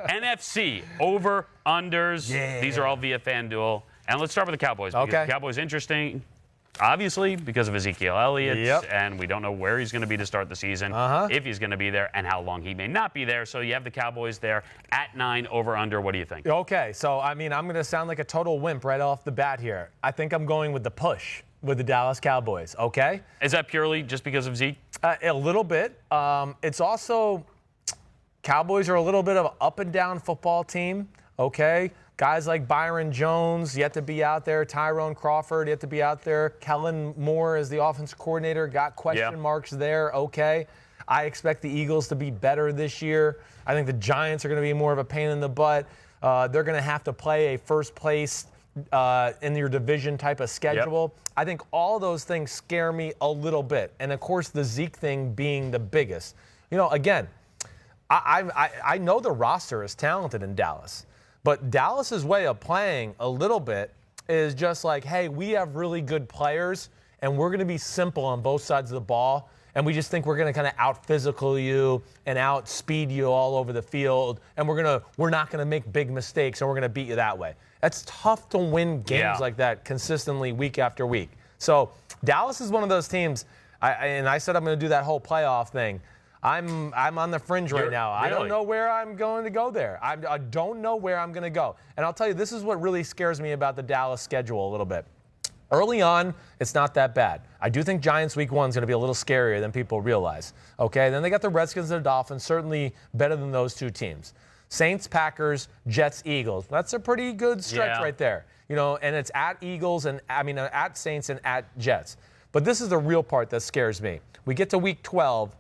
NFC, over, unders. Yeah. These are all via FanDuel. And let's start with the Cowboys. Because the Cowboys interesting, obviously, because of Ezekiel Elliott. And we don't know where he's going to be to start the season, if he's going to be there, and how long he may not be there. So you have the Cowboys there at 9, over, under. What do you think? Okay, so, I mean, I'm going to sound like a total wimp right off the bat here. I think I'm going with the push with the Dallas Cowboys, okay? Is that purely just because of Zeke? A little bit. It's also... Cowboys are a little bit of an up-and-down football team, okay? Guys like Byron Jones yet to be out there. Tyrone Crawford yet to be out there. Kellen Moore as the offensive coordinator got question marks there, okay? I expect the Eagles to be better this year. I think the Giants are going to be more of a pain in the butt. They're going to have to play a first place in your division type of schedule. I think all those things scare me a little bit. And, of course, the Zeke thing being the biggest. You know, again, I know the roster is talented in Dallas, but Dallas's way of playing a little bit is just like, hey, we have really good players, and we're going to be simple on both sides of the ball, and we just think we're going to kind of out-physical you and out-speed you all over the field, and we're not going to make big mistakes, and we're going to beat you that way. That's tough to win games like that consistently week after week. So Dallas is one of those teams, and I said I'm going to do that whole playoff thing. I'm on the fringe right now. Really? I don't know where I'm going to go there. I don't know where I'm going to go. And I'll tell you, this is what really scares me about the Dallas schedule a little bit. Early on, it's not that bad. I do think Giants week 1 is going to be a little scarier than people realize. Okay, then they got the Redskins and the Dolphins, certainly better than those two teams. Saints, Packers, Jets, Eagles. That's a pretty good stretch right there. You know, and it's at Eagles and at Saints and at Jets. But this is the real part that scares me. We get to week 12.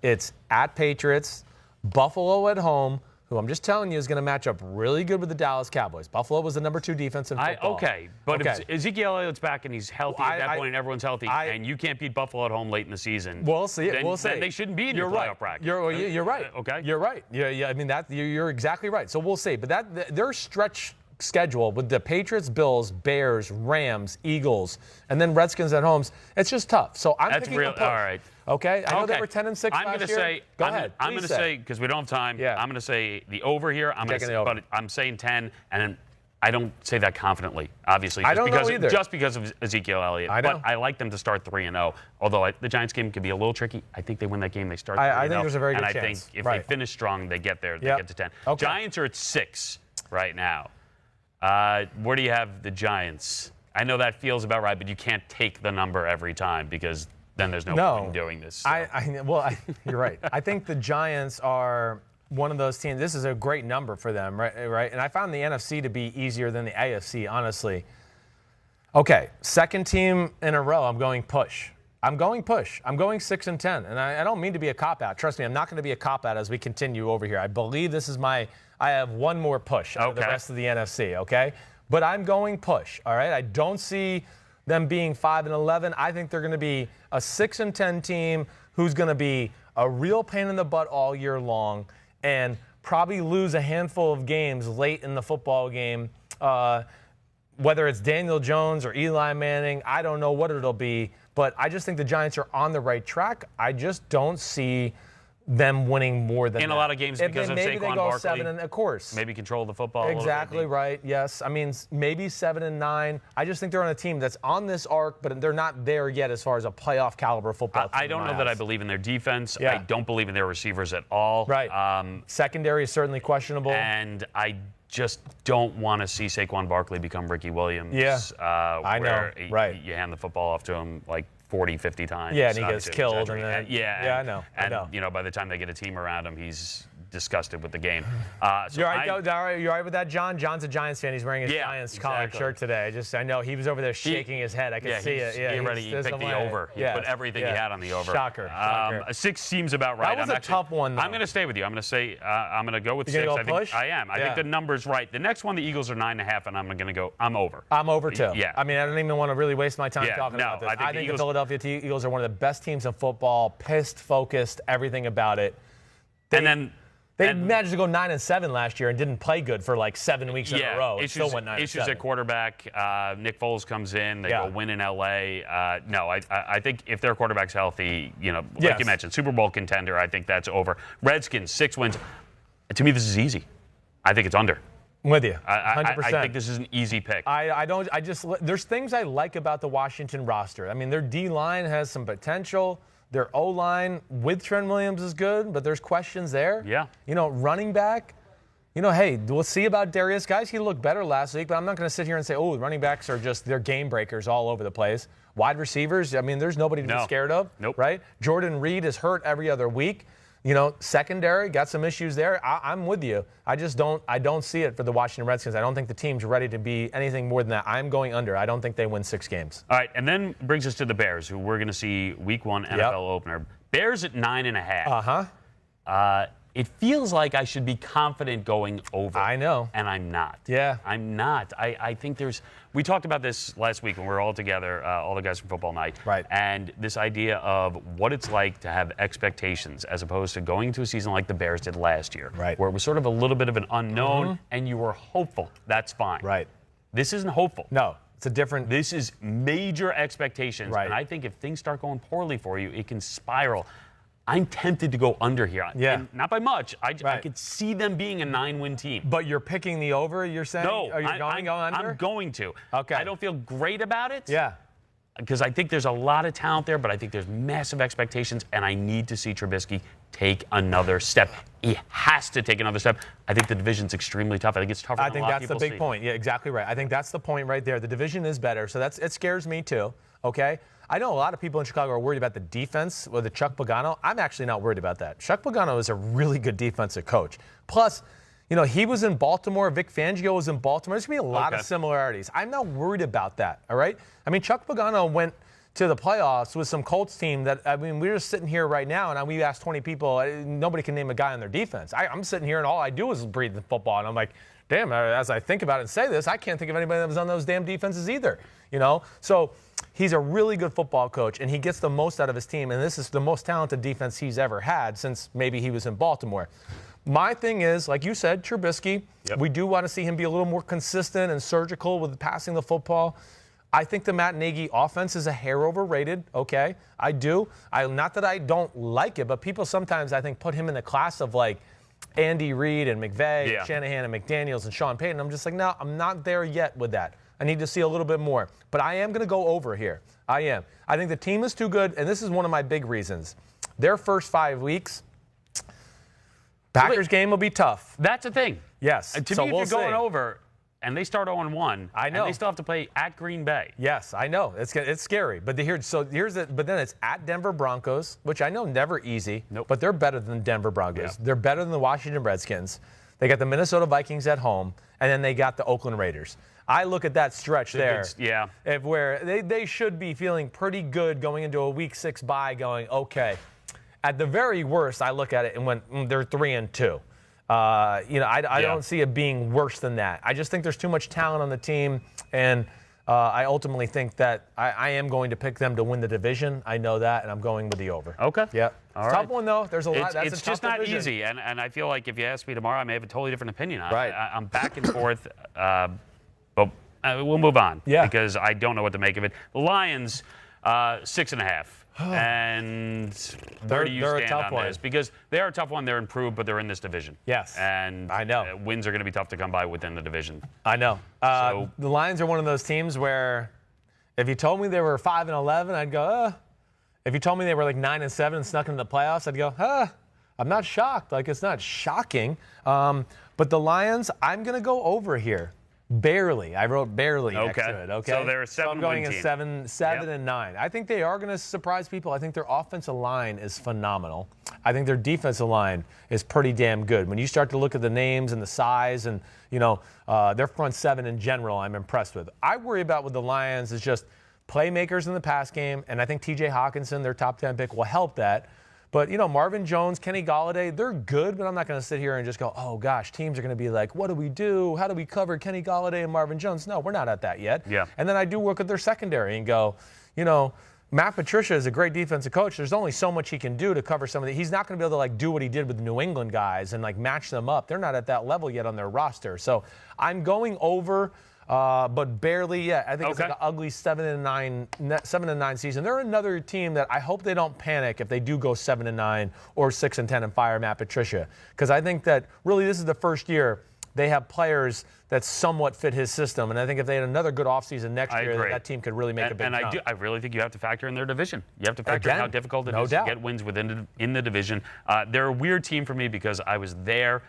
It's at Patriots, Buffalo at home, who I'm just telling you is going to match up really good with the Dallas Cowboys. Buffalo was the number 2 defense in football. But if Ezekiel Elliott's back and he's healthy at that point and everyone's healthy, and you can't beat Buffalo at home late in the season, we'll see. Then they shouldn't be in your playoff bracket. You're right. Okay. You're right. Yeah. I mean, you're exactly right. So we'll see. But their stretch schedule with the Patriots, Bills, Bears, Rams, Eagles, and then Redskins at home, it's just tough. So I'm picking a push. All right. Okay, I know they were 10-6 last year. Go ahead. I'm going to say, because we don't have time, I'm going to say the over here. But I'm saying 10, and I don't say that confidently, obviously. I don't know either. Just because of Ezekiel Elliott. But I like them to start 3-0. Although the Giants game could be a little tricky. I think they win that game. They start 3-0. I think there's a very good chance. And I think if they finish strong, they get there. They get to 10. Okay. Giants are at 6 right now. Where do you have the Giants? I know that feels about right, but you can't take the number every time because then there's no point in doing this. So. You're right. I think the Giants are one of those teams. This is a great number for them, right? And I found the NFC to be easier than the AFC, honestly. Okay, second team in a row, I'm going push. I'm going 6-10, and I don't mean to be a cop-out. Trust me, I'm not going to be a cop-out as we continue over here. I believe this is I have one more push out of the rest of the NFC, okay? But I'm going push, all right? I don't see them being 5-11. I think they're going to be a 6-10 team who's going to be a real pain in the butt all year long and probably lose a handful of games late in the football game. Whether it's Daniel Jones or Eli Manning, I don't know what it'll be. But I just think the Giants are on the right track. I just don't see them winning more than in a lot of games because of maybe Saquon they go Barkley. 7, and of course. Maybe control the football. Exactly right. Yes. I mean, maybe 7-9. I just think they're on a team that's on this arc, but they're not there yet as far as a playoff caliber football team. I don't know that I believe in their defense. Yeah. I don't believe in their receivers at all. Right. Secondary is certainly questionable. And I just don't want to see Saquon Barkley become Ricky Williams. Yeah. I know. Right. You hand the football off to him like 40, 50 times. Yeah, and he gets killed. And then, I know. And by the time they get a team around him, he's disgusted with the game. You all right with that, John? John's a Giants fan. He's wearing his Giants collared shirt today. I know he was over there shaking his head. I could see it. Yeah, he picked the over. He put everything he had on the over. Shocker. 6 seems about right. That was a tough one, though. I'm going to stay with you. I'm going to say I'm going to go with 6. Go push? I am. I think the number's right. The next one, the Eagles are 9.5, and I'm going to go. I'm over. I'm over too. Yeah. I mean, I don't even want to really waste my time talking about this. I think the Philadelphia Eagles are one of the best teams in football. Pissed, focused, everything about it. They managed to go 9-7 last year and didn't play good for like 7 weeks in a row. Still went 9-7. Issues at quarterback. Nick Foles comes in. They go win in L.A. I think if their quarterback's healthy, like you mentioned, Super Bowl contender, I think that's over. Redskins, 6 wins. To me, this is easy. I think it's under. I'm with you. 100%. I think this is an easy pick. There's things I like about the Washington roster. I mean, their D-line has some potential. Their O-line with Trent Williams is good, but there's questions there. Yeah. Running back, hey, we'll see about Darius. Guys, he looked better last week, but I'm not going to sit here and say, oh, running backs are just, they're game breakers all over the place. Wide receivers, I mean, there's nobody to be scared of. Nope. Right? Jordan Reed is hurt every other week. Secondary, got some issues there. I'm with you. I don't see it for the Washington Redskins. I don't think the team's ready to be anything more than that. I'm going under. I don't think they win 6 games. All right, and then brings us to the Bears, who we're going to see Week 1 NFL opener. Bears at 9.5. It feels like I should be confident going over. I know. And I'm not. Yeah. I'm not. I think we talked about this last week when we were all together, all the guys from Football Night. Right. And this idea of what it's like to have expectations as opposed to going to a season like the Bears did last year. Right. Where it was sort of a little bit of an unknown and you were hopeful. That's fine. Right. This isn't hopeful. No. It's a different. This is major expectations. Right. And I think if things start going poorly for you, it can spiral. I'm tempted to go under here. Yeah. And not by much. I could see them being a 9-win team. But you're picking the over, you're saying? No. Are you going under? I'm going to. Okay. I don't feel great about it. Yeah. Because I think there's a lot of talent there, but I think there's massive expectations, and I need to see Trubisky take another step. He has to take another step. I think the division's extremely tough. I think it's tougher than a lot of people see. I think that's the big point. Yeah, exactly right. I think that's the point right there. The division is better, so it scares me too, okay? I know a lot of people in Chicago are worried about the defense with the Chuck Pagano. I'm actually not worried about that. Chuck Pagano is a really good defensive coach. Plus, he was in Baltimore. Vic Fangio was in Baltimore. There's going to be a lot of similarities. I'm not worried about that, all right? I mean, Chuck Pagano went to the playoffs with some Colts team that, we're just sitting here right now, and we asked 20 people, nobody can name a guy on their defense. I'm sitting here, and all I do is breathe the football, and I'm like, damn, as I think about it and say this, I can't think of anybody that was on those damn defenses either, So he's a really good football coach, and he gets the most out of his team, and this is the most talented defense he's ever had since maybe he was in Baltimore. My thing is, like you said, Trubisky, we do want to see him be a little more consistent and surgical with passing the football. I think the Matt Nagy offense is a hair overrated, okay? I do. Not that I don't like it, but people sometimes, I think, put him in the class of, like, Andy Reid and McVay, and Shanahan and McDaniels and Sean Payton. I'm just like, no, I'm not there yet with that. I need to see a little bit more. But I am going to go over here. I am. I think the team is too good, and this is one of my big reasons. Their first 5 weeks, Packers game will be tough. That's the thing. Yes. To me, if you're going over and they start 0-1, I know. And they still have to play at Green Bay. Yes, I know. It's scary. But but then it's at Denver Broncos, which I know never easy. Nope. But they're better than Denver Broncos. Yeah. They're better than the Washington Redskins. They got the Minnesota Vikings at home, and then they got the Oakland Raiders. I look at that stretch there. Where they should be feeling pretty good going into a Week 6 bye, going, okay. At the very worst, I look at it and when they're 3-2. I don't see it being worse than that. I just think there's too much talent on the team, and I ultimately think that I am going to pick them to win the division. I know that, and I'm going with the over. Okay. Yeah. All tough one, though. There's a lot. It's just not easy, and I feel like if you ask me tomorrow, I may have a totally different opinion on it. Right. I'm back and forth, but we'll move on because I don't know what to make of it. The Lions, 6.5. And where do you stand on this? Because they are a tough one. They're improved, but they're in this division. Yes. And I know. Wins are going to be tough to come by within the division. I know. The Lions are one of those teams where if you told me they were 5-11, I'd go, If you told me they were like 9-7 and snuck into the playoffs, I'd go, I'm not shocked. Like, it's not shocking. But the Lions, I'm going to go over here. Barely. I wrote barely next to it. Okay. So they're a 7-win team. I'm going team. at 7 and 9. I think they are going to surprise people. I think their offensive line is phenomenal. I think their defensive line is pretty damn good. When you start to look at the names and the size and, their front seven in general, I'm impressed with. I worry about with the Lions is just playmakers in the pass game, and I think T.J. Hawkinson, their top 10 pick, will help that. But, Marvin Jones, Kenny Golladay, they're good, but I'm not going to sit here and just go, oh, gosh, teams are going to be like, what do we do? How do we cover Kenny Golladay and Marvin Jones? No, we're not at that yet. Yeah. And then I do look at their secondary and go, Matt Patricia is a great defensive coach. There's only so much he can do to cover some of the – he's not going to be able to, do what he did with the New England guys and, match them up. They're not at that level yet on their roster. So I'm going over – but barely yet. I think it's like an ugly 7-9 season. They're another team that I hope they don't panic if they do go 7-9 or 6-10 and fire Matt Patricia. Because I think that really this is the first year they have players that somewhat fit his system. And I think if they had another good offseason next year, that team could really make a big jump. And I really think you have to factor in their division. You have to factor in how difficult it is to get wins in the division. They're a weird team for me because I was there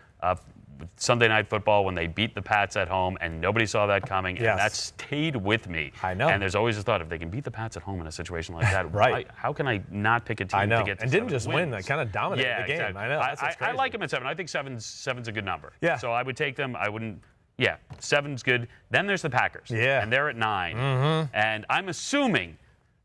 Sunday Night Football when they beat the Pats at home, and nobody saw that coming, and that stayed with me. I know. And there's always a thought, if they can beat the Pats at home in a situation like that, how can I not pick a team to get to and didn't just wins? win, they kind of dominated the game. Exactly. I know. I like them at 7. I think seven's a good number. Yeah. So I would take them. I wouldn't. Yeah, 7's good. Then there's the Packers. Yeah. And they're at 9. And I'm assuming,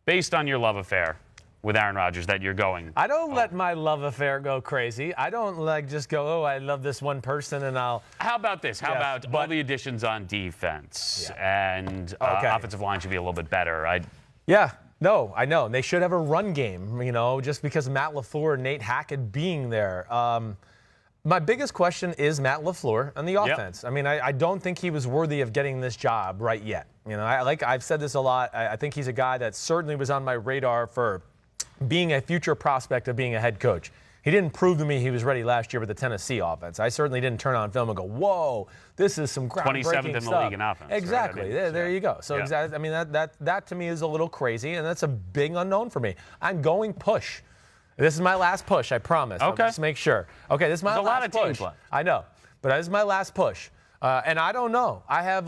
based on your love affair with Aaron Rodgers, that you're going. I don't let my love affair go crazy. I don't just go, I love this one person and I'll. How about this? How about all the additions on defense and offensive line should be a little bit better? No, I know. They should have a run game, just because Matt LaFleur and Nate Hackett being there. My biggest question is Matt LaFleur and the offense. I mean, I don't think he was worthy of getting this job right yet. I've said this a lot. I think he's a guy that certainly was on my radar for being a future prospect of being a head coach. He didn't prove to me he was ready last year with the Tennessee offense. I certainly didn't turn on film and go, whoa, this is some groundbreaking stuff. 27th in the league in offense. Exactly. Right? There you go. So exactly. I mean, that to me is a little crazy, and that's a big unknown for me. I'm going push. This is my last push, I promise. Okay. I'll just make sure. Okay, this is my last push. There's a lot of teams left. I know, but this is my last push. And I don't know. I have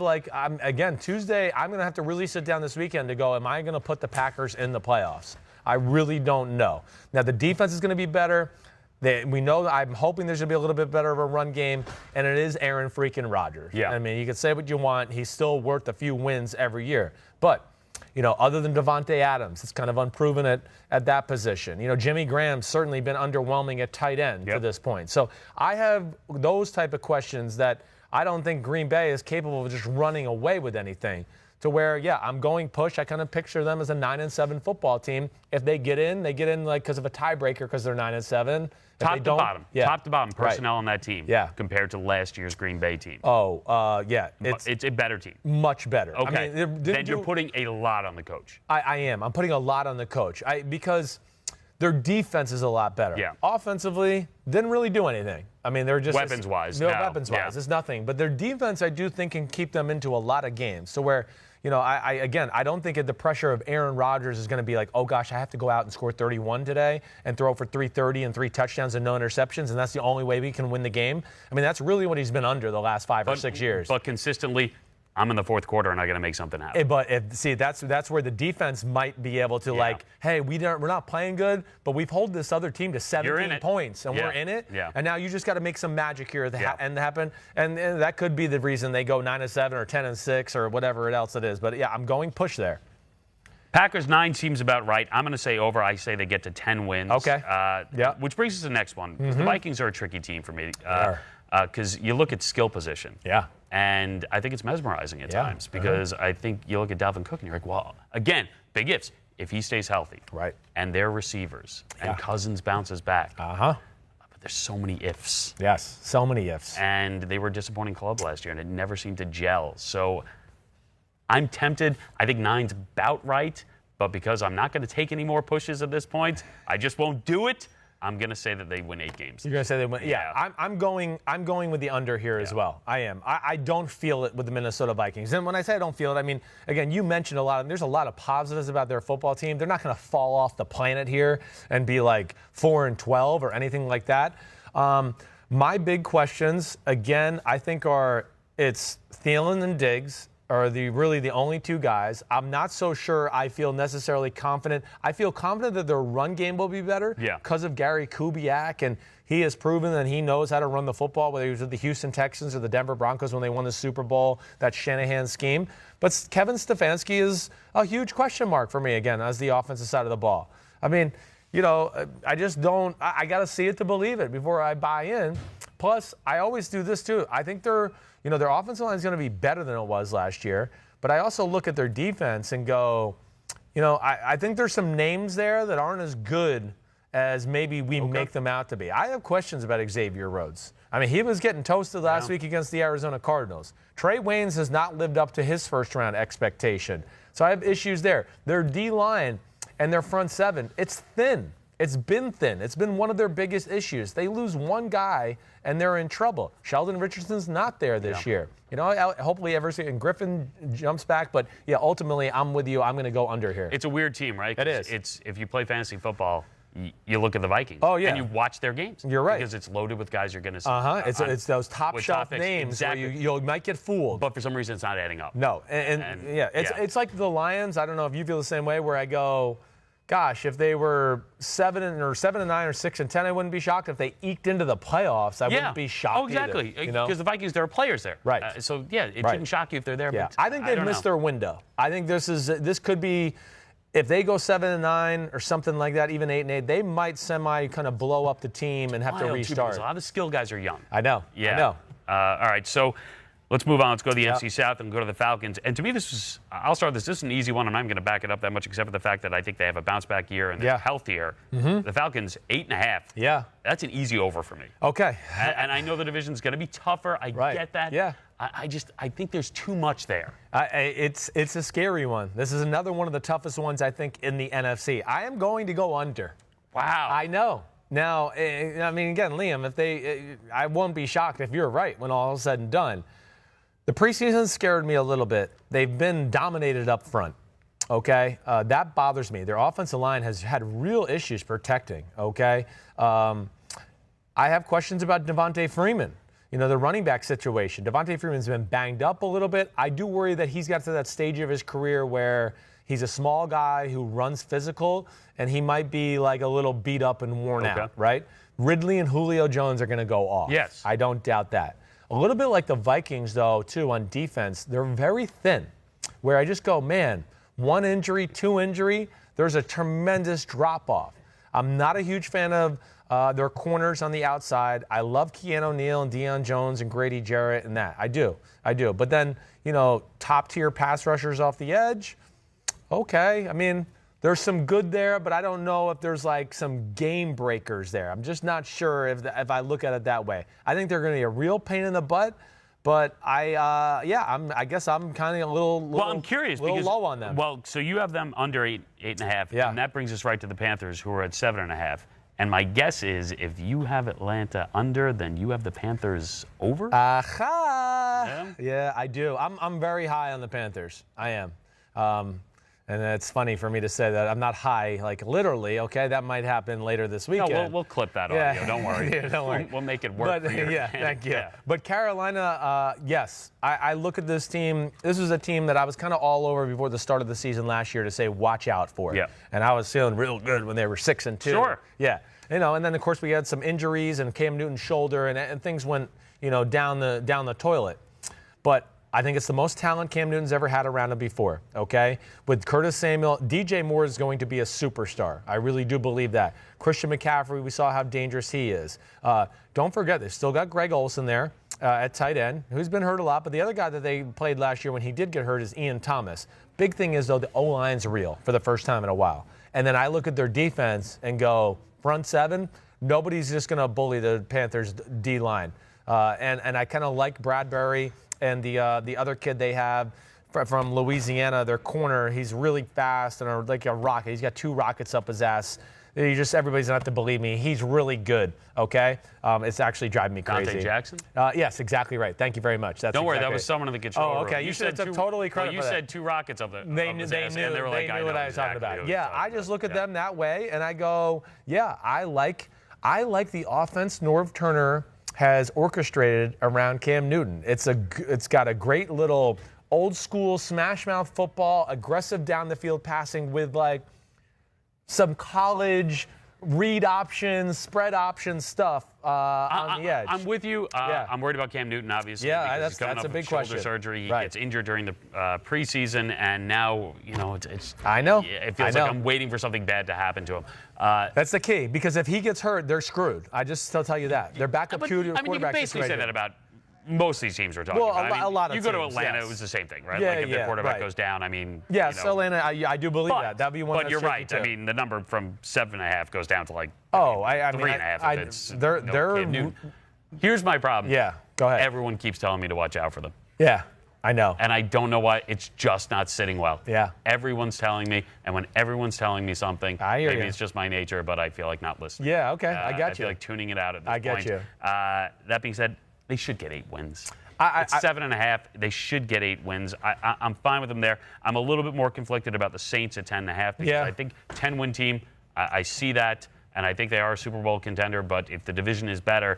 Tuesday, I'm going to have to really sit down this weekend to go, am I going to put the Packers in the playoffs? I really don't know. Now, the defense is going to be better. We know, I'm hoping there's going to be a little bit better of a run game, and it is Aaron freaking Rodgers. Yeah. I mean, you can say what you want. He's still worth a few wins every year. But, other than Devonta Adams, it's kind of unproven at that position. Jimmy Graham's certainly been underwhelming at tight end to this point. So I have those type of questions that I don't think Green Bay is capable of just running away with anything. To where, I'm going push. I kind of picture them as a 9-7 football team. If they get in because of a tiebreaker because they're 9-7. Top to bottom personnel on that team. Compared to last year's Green Bay team. It's a better team. Much better. Okay. I mean, then you're putting a lot on the coach. I am. I'm putting a lot on the coach. Because their defense is a lot better. Yeah. Offensively, didn't really do anything. I mean, they're just weapons-wise. Weapons-wise, it's nothing. But their defense, I do think, can keep them into a lot of games. So where, I don't think the pressure of Aaron Rodgers is going to be like, oh gosh, I have to go out and score 31 today and throw for 330 and 3 touchdowns and no interceptions, and that's the only way we can win the game. I mean, that's really what he's been under the last 5 or 6 years. But consistently, I'm in the fourth quarter and I got to make something happen. That's where the defense might be able to hey, we're not playing good, but we've held this other team to 17 points and we're in it. Yeah. And now you just got to make some magic here and happen. And that could be the reason they go 9-7 or 10-6 or whatever else it is. But I'm going push there. Packers 9 seems about right. I'm going to say over. I say they get to 10 wins. Okay. Which brings us to the next one. The Vikings are a tricky team for me because you look at skill position. Yeah. And I think it's mesmerizing at times because I think you look at Dalvin Cook and you're like, well, again, big ifs. If he stays healthy. Right. And their receivers. And Cousins bounces back. But there's so many ifs. Yes, so many ifs. And they were a disappointing club last year and it never seemed to gel. So I'm tempted. I think 9's about right. But because I'm not going to take any more pushes at this point, I just won't do it. I'm going to say that they win 8 games. You're going to say they win? Yeah. I'm going with the under here as well. I am. I don't feel it with the Minnesota Vikings. And when I say I don't feel it, I mean, again, you mentioned there's a lot of positives about their football team. They're not going to fall off the planet here and be like 4-12 or anything like that. My big questions, again, I think it's Thielen and Diggs are really the only 2 guys. I'm not so sure I feel necessarily confident. I feel confident that their run game will be better because of Gary Kubiak, and he has proven that he knows how to run the football, whether he was with the Houston Texans or the Denver Broncos when they won the Super Bowl, that Shanahan scheme. But Kevin Stefanski is a huge question mark for me, again, as the offensive side of the ball. I mean, I just don't – I got to see it to believe it before I buy in. Plus, I always do this too. I think their offensive line is going to be better than it was last year. But I also look at their defense and go, I think there's some names there that aren't as good as maybe we make them out to be. I have questions about Xavier Rhodes. I mean, he was getting toasted last week against the Arizona Cardinals. Trey Waynes has not lived up to his first-round expectation. So I have issues there. Their D-line and their front 7, it's thin. It's been thin. It's been one of their biggest issues. They lose one guy, and they're in trouble. Sheldon Richardson's not there this year. You know, hopefully Everson and Griffin jumps back. But, yeah, ultimately, I'm with you. I'm going to go under here. It's a weird team, right? It is. It's if you play fantasy football, you look at the Vikings. Oh, yeah. And you watch their games. You're right. Because it's loaded with guys you're going to see. It's those top shelf names exactly. where you might get fooled. But for some reason, it's not adding up. No. It's like the Lions. I don't know if you feel the same way, where I go, gosh, if they were 7-9 or 6-10, I wouldn't be shocked. If they eked into the playoffs, I wouldn't be shocked. Oh, exactly. Because the Vikings, there are players there. Right. It shouldn't shock you if they're there. Yeah. But I think they've missed their window. I think this could be, if they go 7-9 or something like that, even 8-8, they might kind of blow up the team and have to restart. A lot of the skill guys are young. I know. Yeah. I know. All right. So let's move on. Let's go to the NFC South and go to the Falcons. And to me, I'll start this. This is an easy one. I'm not going to back it up that much, except for the fact that I think they have a bounce back year and they're healthier. The Falcons, 8.5. Yeah. That's an easy over for me. Okay. And I know the division's going to be tougher. I get that. Yeah. I think there's too much there. It's a scary one. This is another one of the toughest ones, I think, in the NFC. I am going to go under. Wow. I know. Now, I mean, again, Liam, I won't be shocked if you're right when all is said and done. The preseason scared me a little bit. They've been dominated up front. Okay, that bothers me. Their offensive line has had real issues protecting. Okay, I have questions about Devonta Freeman. You know, the running back situation. Devonta Freeman's been banged up a little bit. I do worry that he's got to that stage of his career where he's a small guy who runs physical, and he might be like a little beat up and worn out, right? Ridley and Julio Jones are going to go off. Yes. I don't doubt that. A little bit like the Vikings, though, too, on defense. They're very thin, where I just go, man, one injury, two injury, there's a tremendous drop-off. I'm not a huge fan of their corners on the outside. I love Keanu O'Neal and Deion Jones and Grady Jarrett and that. I do. But then, top-tier pass rushers off the edge, okay. I mean, there's some good there, but I don't know if there's like some game breakers there. I'm just not sure if I look at it that way. I think they're going to be a real pain in the butt. But I guess I'm kind of a little I'm curious because, low on them. Well, so you have them under 8.5, and that brings us right to the Panthers, who are at 7.5. And my guess is if you have Atlanta under, then you have the Panthers over? Yeah, I do. I'm very high on the Panthers. I am. And it's funny for me to say that I'm not high, like literally, okay? That might happen later this weekend. No, we'll clip that audio. Don't worry. Don't worry. We'll make it work for you. Thank you. Yeah. But Carolina, yes. I look at this team. This was a team that I was kind of all over before the start of the season last year to say watch out for. Yeah. And I was feeling real good when they were 6-2. Sure. Yeah. And then, of course, we had some injuries and Cam Newton's shoulder, and things went, down the toilet. But I think it's the most talent Cam Newton's ever had around him before, okay? With Curtis Samuel, DJ Moore is going to be a superstar. I really do believe that. Christian McCaffrey, we saw how dangerous he is. Don't forget, they've still got Greg Olsen there at tight end, who's been hurt a lot. But the other guy that they played last year when he did get hurt is Ian Thomas. Big thing is, though, the O-line's real for the first time in a while. And then I look at their defense and go, front seven, nobody's just going to bully the Panthers' D-line. And I kind of like Bradbury. And the other kid they have from Louisiana, their corner, he's really fast and like a rocket. He's got 2 rockets up his ass. Everybody's going to have to believe me. He's really good, okay? It's actually driving me crazy. Dante Jackson? Yes, exactly right. Thank you very much. Don't worry, that was someone that could show. Oh, okay. You should have totally credit for that. You said 2 rockets up there. They knew and they were like, they knew what I was exactly talking about. Yeah, I just look at them that way, and I go, I like the offense Norv Turner has orchestrated around Cam Newton. It's got a great little old school smash mouth football, aggressive down the field passing with like some college read options, spread option stuff on the edge. I'm with you. I'm worried about Cam Newton, obviously. Yeah, that's a big question. Shoulder surgery. He gets injured during the preseason, and now it's. I know. It feels like I'm waiting for something bad to happen to him. That's the key, because if he gets hurt, they're screwed. I just still tell you that. Their backup quarterback. You can basically say that about most of these teams we're talking about. A lot of you teams, go to Atlanta, it was the same thing, right? Yeah, like if the quarterback goes down, so Atlanta, I do believe that. That'd be one. But you're right. I mean, the number from 7.5 goes down to like 3.5. They're Here's my problem. Yeah, go ahead. Everyone keeps telling me to watch out for them. Yeah. I know. And I don't know why. It's just not sitting well. Yeah. Everyone's telling me, and when everyone's telling me something, maybe it's just my nature, but I feel like not listening. Yeah, okay. I got you. I feel like tuning it out at this point. I get you. That being said, they should get 8 wins. It's 7.5. They should get 8 wins. I'm fine with them there. I'm a little bit more conflicted about the Saints at 10.5 because I think 10-win team, I see that, and I think they are a Super Bowl contender, but if the division is better,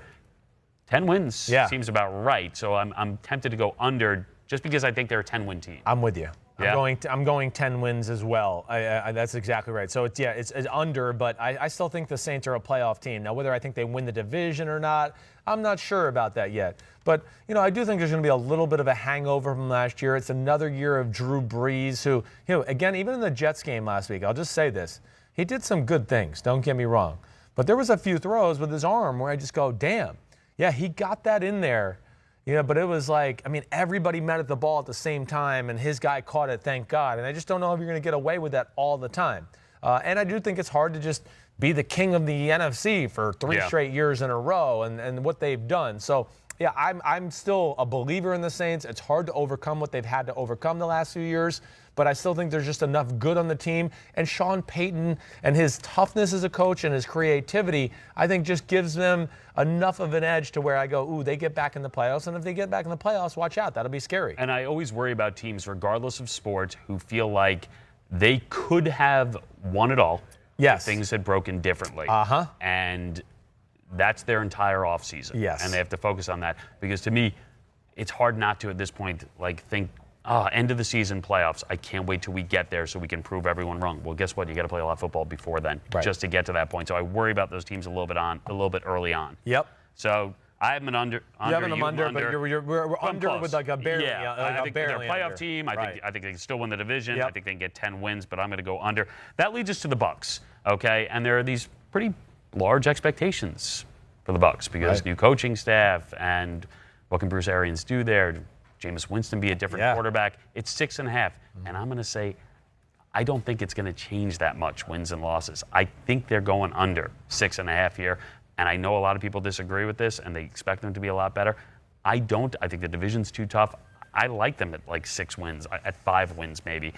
10 wins seems about right. So I'm tempted to go under just because I think they're a 10-win team. I'm with you. I'm going 10 wins as well. That's exactly right. So it's under, but I still think the Saints are a playoff team. Now, whether I think they win the division or not, I'm not sure about that yet. But, I do think there's going to be a little bit of a hangover from last year. It's another year of Drew Brees, who, again, even in the Jets game last week, I'll just say this. He did some good things, don't get me wrong. But there was a few throws with his arm where I just go, damn. Yeah, he got that in there. But it was like, everybody met at the ball at the same time, and his guy caught it, thank God. And I just don't know if you're going to get away with that all the time. And I do think it's hard to just be the king of the NFC for 3 straight years in a row and what they've done. So, yeah, I'm still a believer in the Saints. It's hard to overcome what they've had to overcome the last few years, but I still think there's just enough good on the team. And Sean Payton and his toughness as a coach and his creativity, I think just gives them enough of an edge to where I go, ooh, they get back in the playoffs. And if they get back in the playoffs, watch out. That'll be scary. And I always worry about teams, regardless of sport, who feel like they could have won it all. Yes. If things had broken differently. And that's their entire offseason. Yes. And they have to focus on that. Because to me, it's hard not to at this point think, end of the season playoffs. I can't wait till we get there so we can prove everyone wrong. Well, guess what? You got to play a lot of football before then, just to get to that point. So I worry about those teams a little bit early on. Yep. So I have an under. You have them under, but we're under close. With like a barely. I think they're a playoff team. I think they can still win the division. Yep. I think they can get 10 wins, but I'm going to go under. That leads us to the Bucs. Okay, and there are these pretty large expectations for the Bucs because new coaching staff and what can Bruce Arians do there? Jameis Winston be a different quarterback? It's 6.5, and I'm going to say I don't think it's going to change that much, wins and losses. I think they're going under 6.5 here, and I know a lot of people disagree with this, and they expect them to be a lot better. I don't. I think the division's too tough. I like them at like 6 wins, at 5 wins maybe.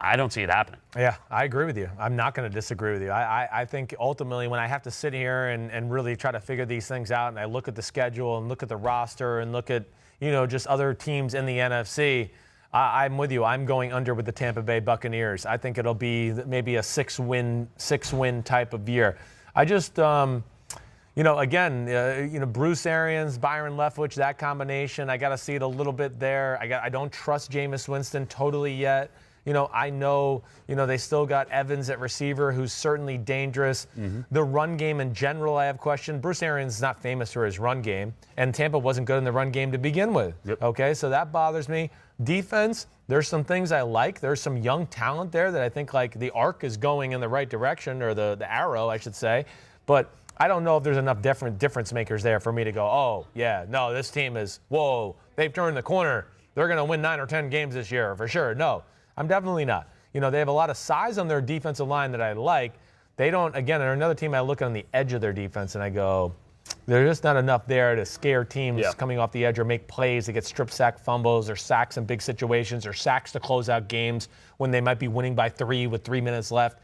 I don't see it happening. Yeah, I agree with you. I'm not going to disagree with you. I think ultimately when I have to sit here and really try to figure these things out, and I look at the schedule and look at the roster and look at, just other teams in the NFC, I'm with you. I'm going under with the Tampa Bay Buccaneers. I think it'll be maybe a 6-win type of year. I just, Bruce Arians, Byron Leftwich, that combination, I got to see it a little bit there. I don't trust Jameis Winston totally yet. I know, they still got Evans at receiver, who's certainly dangerous. The run game in general, I have questioned. Bruce Arians is not famous for his run game, and Tampa wasn't good in the run game to begin with. Okay, so that bothers me. Defense, there's some things I like. There's some young talent there that I think like the arc is going in the right direction, or the arrow, I should say. But I don't know if there's enough difference makers there for me to go, oh, yeah, no, this team is, whoa, they've turned the corner. They're going to win 9 or 10 games this year for sure. No. I'm definitely not. They have a lot of size on their defensive line that I like. They don't, again, they're another team I look on the edge of their defense and I go, there's just not enough there to scare teams coming off the edge or make plays to get strip sack fumbles or sacks in big situations or sacks to close out games when they might be winning by 3 with 3 minutes left.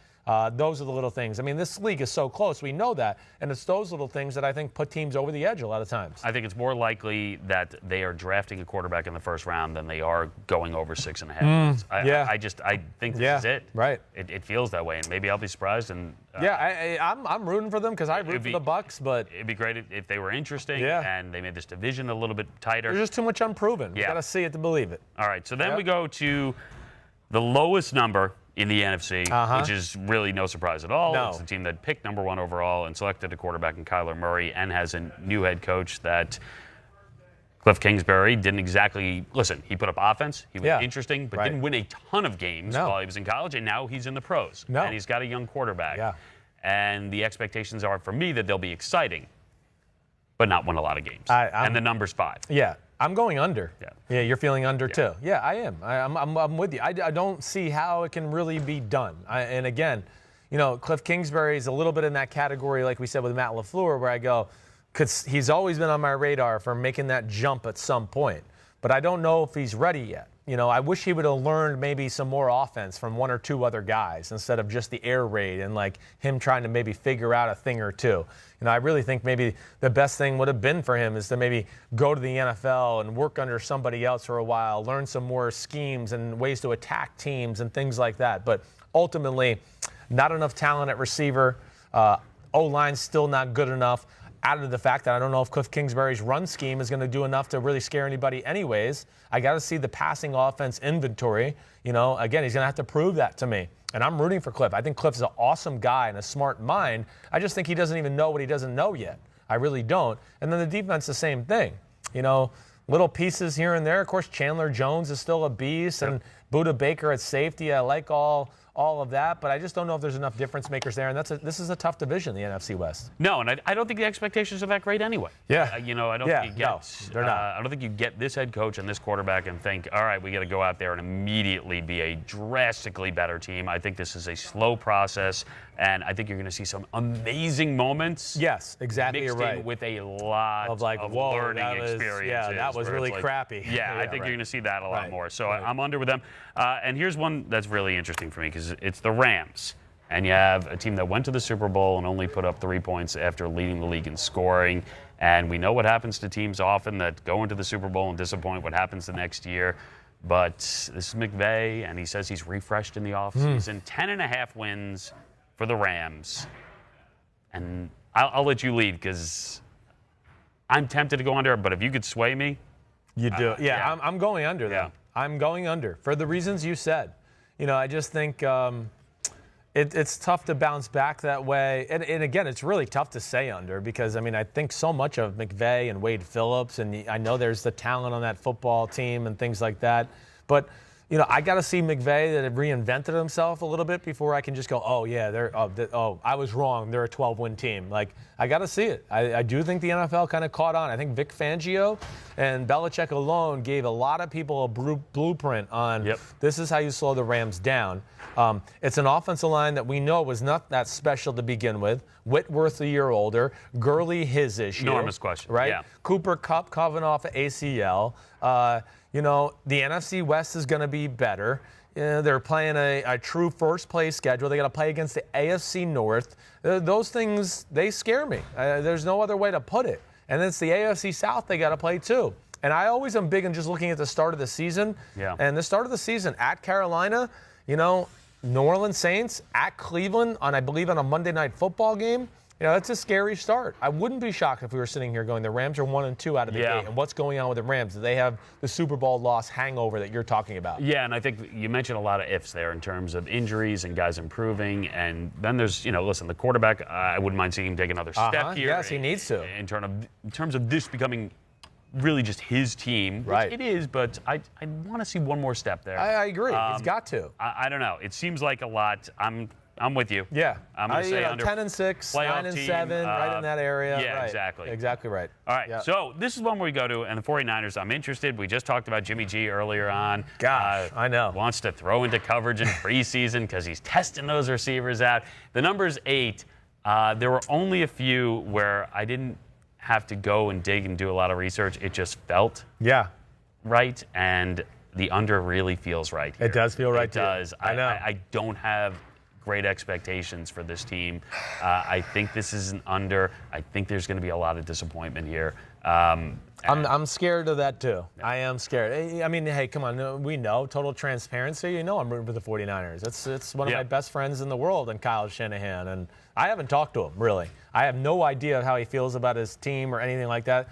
Those are the little things. This league is so close. We know that. And it's those little things that I think put teams over the edge a lot of times. I think it's more likely that they are drafting a quarterback in the first round than they are going over 6.5. I think this is it. Right. It feels that way. And maybe I'll be surprised. And I'm rooting for them because I root for the Bucs. But it'd be great if they were interesting and they made this division a little bit tighter. There's just too much unproven. You got to see it to believe it. All right. So then we go to the lowest number in the NFC, which is really no surprise at all. No. It's the team that picked number 1 overall and selected a quarterback in Kyler Murray and has a new head coach that Cliff Kingsbury didn't exactly – listen, he put up offense. He was interesting, but didn't win a ton of games while he was in college, and now he's in the pros. And he's got a young quarterback. Yeah. And the expectations are, for me, that they'll be exciting, but not win a lot of games. And the number's 5. Yeah. I'm going under. Yeah, you're feeling under too. Yeah, I am. I'm with you. I don't see how it can really be done. And again, Cliff Kingsbury is a little bit in that category, like we said with Matt LaFleur, where I go, because he's always been on my radar for making that jump at some point. but I don't know if he's ready yet. You know, I wish he would have learned maybe some more offense from one or two other guys instead of just the air raid and like him trying to maybe figure out a thing or two. You know, I really think maybe the best thing would have been for him is to maybe go to the NFL and work under somebody else for a while, learn some more schemes and ways to attack teams and things like that. But ultimately, not enough talent at receiver. O-line's still not good enough. Added to the fact that I don't know if Cliff Kingsbury's run scheme is going to do enough to really scare anybody anyways. I got to see the passing offense inventory. You know, again, he's going to have to prove that to me. And I'm rooting for Cliff. I think Cliff's an awesome guy and a smart mind. I just think he doesn't even know what he doesn't know yet. I really don't. And then the defense, the same thing. You know, little pieces here and there. Of course, Chandler Jones is still a beast, and Budda Baker at safety. I like all of that, but I just don't know if there's enough difference makers there, and this is a tough division, the NFC West. No, and I don't think the expectations are that great anyway. Yeah. I don't think you get, they're not. I don't think you get this head coach and this quarterback and think, all right, we got to go out there and immediately be a drastically better team. I think this is a slow process, and I think you're going to see some amazing moments. Yes, exactly. Mixed You're right. in with a lot of learning experiences. Yeah, that was really like, crappy. Yeah, I think you're going to see that a lot more. So I'm under with them. And here's one that's really interesting for me because it's the Rams. And you have a team that went to the Super Bowl and only put up 3 points after leading the league in scoring. And we know what happens to teams often that go into the Super Bowl and disappoint, what happens the next year. But this is McVay, and he says he's refreshed in the offseason. 10.5 wins for the Rams. And I'll let you lead because I'm tempted to go under, but if you could sway me. You do. I'm going under them. I'm going under for the reasons you said. You know, I just think it's tough to bounce back that way. And again, it's really tough to say under because, I mean, I think so much of McVay and Wade Phillips, and I know there's the talent on that football team and things like that. But, you know, I got to see McVay that have reinvented himself a little bit before I can just go, oh, yeah, I was wrong. They're a 12-win team. Like, I got to see it. I do think the NFL kind of caught on. I think Vic Fangio and Belichick alone gave a lot of people a blueprint on this is how you slow the Rams down. It's an offensive line that we know was not that special to begin with. Whitworth a year older. Gurley his issue. Enormous question. Right? Yeah. Cooper Kupp coming off of ACL. You know, the NFC West is going to be better. They're playing a true first-place schedule. They got to play against the AFC North. Those things, they scare me. There's no other way to put it. And it's the AFC South they got to play too. And I always am big on just looking at the start of the season. Yeah. And the start of the season at Carolina, you know, New Orleans Saints at Cleveland I believe on a Monday Night Football game. You know, it's a scary start. I wouldn't be shocked if we were sitting here going, the Rams are 1-2 out of the gate. And what's going on with the Rams? Do they have the Super Bowl loss hangover that you're talking about? Yeah, and I think you mentioned a lot of ifs there in terms of injuries and guys improving. And then there's, you know, listen, the quarterback, I wouldn't mind seeing him take another step here. Yes, he needs to. In terms of this becoming really just his team. Right. It is, but I want to see one more step there. I agree. He's got to. I don't know. It seems like a lot. I'm with you. Yeah. I'm going to say under 10-6, 9-7, right in that area. Yeah, right. exactly. Exactly right. All right. So this is one where we go to, and the 49ers, I'm interested. We just talked about Jimmy G earlier on. Gosh, I know. Wants to throw into coverage in preseason because he's testing those receivers out. The number's 8. There were only a few where I didn't have to go and dig and do a lot of research. It just felt right, and the under really feels right here. It does feel right. It does. I know. I don't have great expectations for this team. I think this is an under. I think there's going to be a lot of disappointment here. I'm scared of that too. I am scared. I mean, hey, come on. We know, total transparency. You know I'm rooting for the 49ers. It's one of my best friends in the world, and Kyle Shanahan. And I haven't talked to him, really. I have no idea how he feels about his team or anything like that.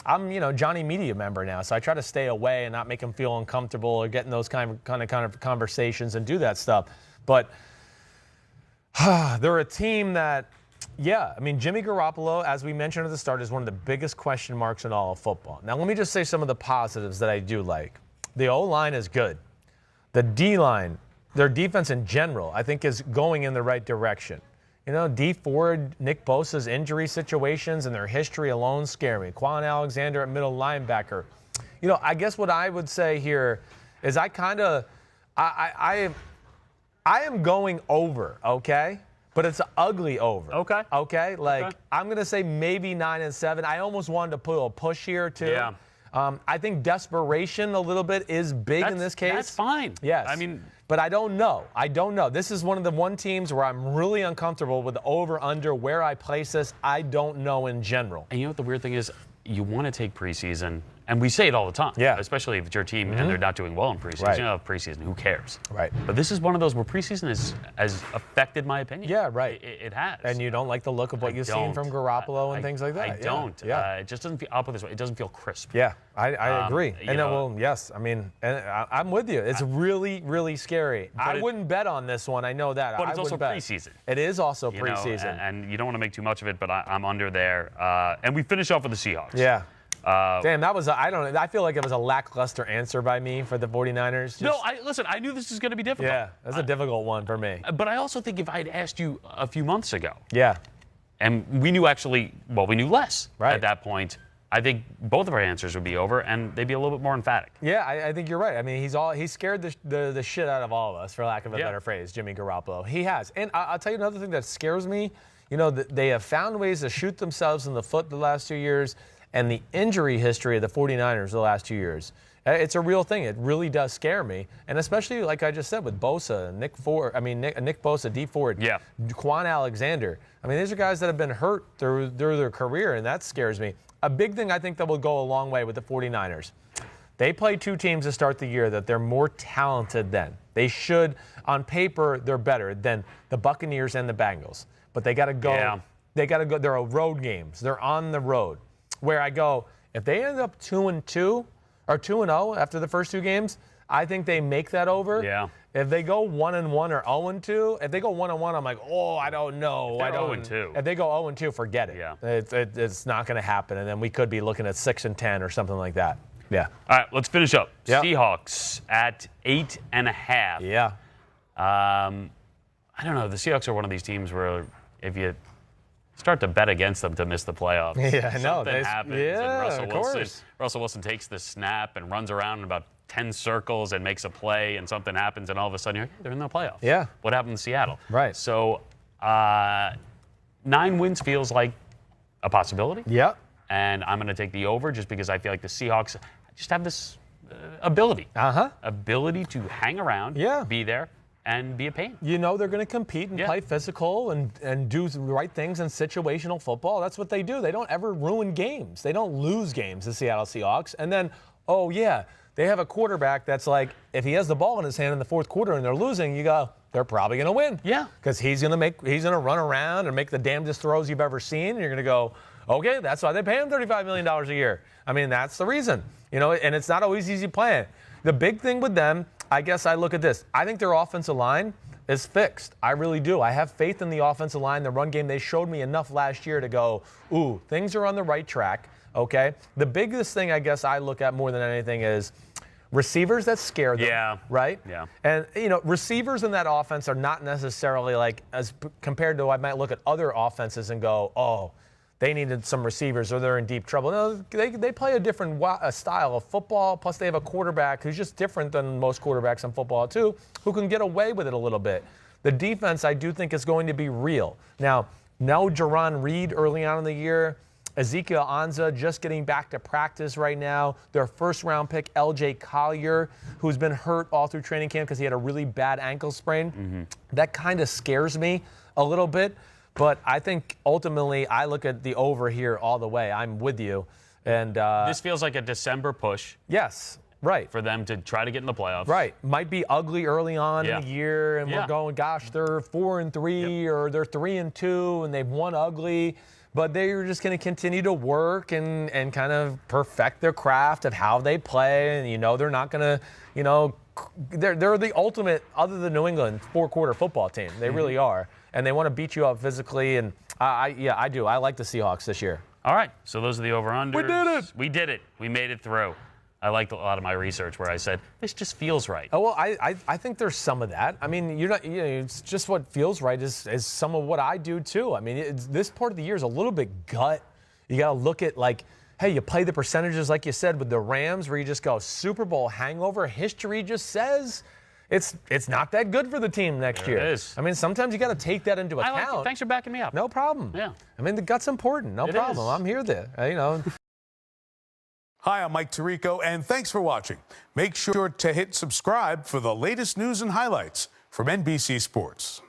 I'm, you know, Johnny Media member now, so I try to stay away and not make him feel uncomfortable or get in those kind of conversations and do that stuff. But they're a team that, I mean, Jimmy Garoppolo, as we mentioned at the start, is one of the biggest question marks in all of football. Now, let me just say some of the positives that I do like. The O-line is good. The D-line, their defense in general, I think is going in the right direction. You know, D Ford, Nick Bosa's injury situations and their history alone scare me. Quan Alexander at middle linebacker. You know, I guess what I would say here is I am going over, okay? But it's an ugly over. Okay? Like, I'm going to say maybe 9-7. I almost wanted to put a push here, too. Yeah. I think desperation a little bit is big in this case. That's fine. Yes. I mean, but I don't know. This is one of the teams where I'm really uncomfortable with the over-under, where I place this. I don't know in general. And you know what the weird thing is? You want to take preseason, and we say it all the time, especially if it's your team and they're not doing well in preseason. Right. You know, preseason, who cares? Right. But this is one of those where preseason has affected my opinion. Yeah, right. It has. And you don't like the look of what you've seen from Garoppolo and things like that? I don't. Yeah. It just doesn't feel, I'll put it this way, it doesn't feel crisp. Yeah, I agree. And yes, I mean, and I'm with you. It's really, really scary. I wouldn't bet on this one. I know that. But it's also preseason. It is also preseason. And you don't want to make too much of it, but I'm under there. And we finish off with the Seahawks. Yeah. Damn, that was I feel like it was a lackluster answer by me for the 49ers. Listen, I knew this was going to be difficult. Yeah, that's a difficult one for me. But I also think if I'd asked you a few months ago. Yeah. And we knew we knew less at that point. I think both of our answers would be over, and they'd be a little bit more emphatic. Yeah, I think you're right. I mean, he scared the shit out of all of us, for lack of a better phrase, Jimmy Garoppolo. He has. And I'll tell you another thing that scares me. They have found ways to shoot themselves in the foot the last 2 years. And the injury history of the 49ers the last 2 years, it's a real thing. It really does scare me. And especially, like I just said, with Bosa, Nick Bosa, D Ford, Quan Alexander. I mean, these are guys that have been hurt through their career, and that scares me. A big thing I think that will go a long way with the 49ers. They play two teams to start the year that they're more talented than. They should, on paper, they're better than the Buccaneers and the Bengals. But they got to go. Yeah. They got to go. They're road games. They're on the road. Where I go, if they end up 2-2 or 2-0 after the first two games, I think they make that over. Yeah. If they go 1-1 or 0-2, if they go 1-1, I'm like, I don't know. If 0-2. If they go 0-2, forget it. Yeah. It's not going to happen, and then we could be looking at 6-10 or something like that. Yeah. All right, let's finish up. Yep. Seahawks at 8.5. Yeah. I don't know. The Seahawks are one of these teams where if you start to bet against them to miss the playoffs. Yeah, I know. Something happens. Yeah, and Russell Wilson takes the snap and runs around in about 10 circles and makes a play, and something happens, and all of a sudden they're in the playoffs. Yeah. What happened in Seattle? Right. So 9 wins feels like a possibility. Yep. And I'm going to take the over just because I feel like the Seahawks just have this ability. Ability to hang around, be there, and be a pain. They're going to compete and play physical and do the right things in situational football. That's what they do. They don't ever ruin games. They don't lose games, the Seattle Seahawks. And then, they have a quarterback that's like, if he has the ball in his hand in the fourth quarter and they're losing, you go, they're probably going to win. Yeah. Because he's going to run around and make the damnedest throws you've ever seen. And you're going to go, okay, that's why they pay him $35 million a year. I mean, that's the reason. And it's not always easy playing. The big thing with them, I guess I look at this. I think their offensive line is fixed. I really do. I have faith in the offensive line, the run game. They showed me enough last year to go, things are on the right track, okay? The biggest thing I guess I look at more than anything is receivers that scare them, right? Yeah. And, receivers in that offense are not necessarily like, as compared to I might look at other offenses and go, they needed some receivers or they're in deep trouble. No, they play a different style of football, plus they have a quarterback who's just different than most quarterbacks in football too, who can get away with it a little bit. The defense, I do think, is going to be real. Now, no Jaron Reed early on in the year. Ezekiel Anza just getting back to practice right now. Their first-round pick, L.J. Collier, who's been hurt all through training camp because he had a really bad ankle sprain. That kind of scares me a little bit. But I think ultimately I look at the over here all the way. I'm with you. And this feels like a December push. Yes, right. For them to try to get in the playoffs. Right. Might be ugly early on in the year, and we're going, gosh, they're 4-3 or they're 3-2 and they've won ugly. But they're just going to continue to work and kind of perfect their craft of how they play. And, they're not going to, they're the ultimate, other than New England, 4-quarter football team. They really are. And they want to beat you up physically. And I do. I like the Seahawks this year. All right. So those are the over-unders. We did it. We did it. We made it through. I liked a lot of my research where I said, this just feels right. Oh, well, I think there's some of that. I mean, it's just what feels right is some of what I do too. I mean, this part of the year is a little bit gut. You got to look at hey, you play the percentages like you said with the Rams where you just go Super Bowl hangover. History just says it's not that good for the team next year. It is. I mean, sometimes you got to take that into account. I like it. Thanks for backing me up. No problem. Yeah. I mean, the gut's important. No problem. I'm here to, Hi, I'm Mike Tirico, and thanks for watching. Make sure to hit subscribe for the latest news and highlights from NBC Sports.